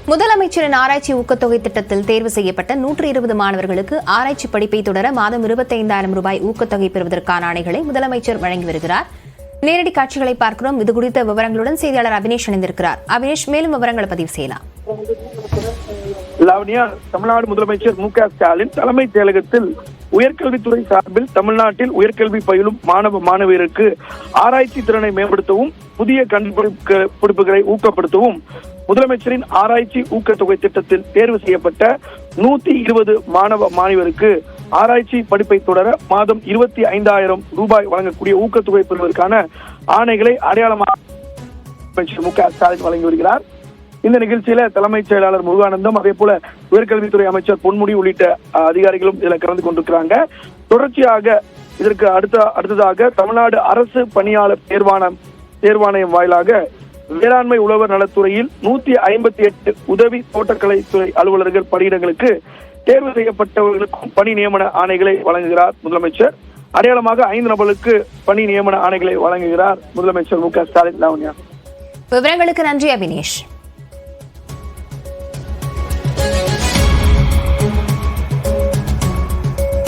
முதலமைச்சரின் ஆராய்ச்சி ஊக்கத்தொகை திட்டத்தில் தேர்வு செய்யப்பட்ட 120 மாணவர்களுக்கு ஆராய்ச்சி படிப்பை தொடர மாதம் 25,000 ரூபாய் ஊக்கத்தொகை பெறுவதற்கான ஆணைகளை முதலமைச்சர் வழங்கி வருகிறார். நேரடி காட்சிகளை பார்க்கிறோம். இது குறித்த விவரங்களுடன் செய்தியாளர் அபினேஷ் இணைந்திருக்கிறார். அபினேஷ், மேலும் விவரங்களை பதிவு செய்யலாம். லாவண்யா, தமிழ்நாடு முதலமைச்சர் மு.க.ஸ்டாலின் தலைமைச் செயலகத்தில் உயர்கல்வித்துறை சார்பில் தமிழ்நாட்டில் உயர்கல்வி பயிலும் மாணவ மாணவியருக்கு ஆராய்ச்சி திறனை மேம்படுத்தவும் புதிய கண்டுபிடிப்புகளை ஊக்கப்படுத்தவும் முதலமைச்சரின் ஆராய்ச்சி ஊக்கத்தொகை திட்டத்தில் தேர்வு செய்யப்பட்ட 120 மாணவ மாணவியருக்கு ஆராய்ச்சி படிப்பை தொடர மாதம் 25,000 ரூபாய் வழங்கக்கூடிய ஊக்கத்தொகை பெறுவதற்கான ஆணைகளை அடையாளமாக அமைச்சர் மு.க.ஸ்டாலின் வழங்கி வருகிறார். இந்த நிகழ்ச்சியில தலைமைச் செயலாளர் முருகானந்தம், அதே போல உயர்கல்வித்துறை அமைச்சர் பொன்முடி உள்ளிட்ட அதிகாரிகளும் இதுல கலந்து கொண்டிருக்கிறாங்க. தொடர்ச்சியாக இதற்கு அடுத்ததாக தமிழ்நாடு அரசு பணியாளர் தேர்வாணையம் வாயிலாக வேளாண்மை உழவர் நலத்துறையில் 158 உதவி தோட்டக்கலைத்துறை அலுவலர்கள் பணியிடங்களுக்கு தேர்வு செய்யப்பட்டவர்களுக்கும் பணி நியமன ஆணைகளை வழங்குகிறார் முதலமைச்சர். அடையாளமாக 5 நபர்களுக்கு பணி நியமன ஆணைகளை வழங்குகிறார் முதலமைச்சர் மு.க.ஸ்டாலின். விவரங்களுக்கு நன்றி அபினேஷ்.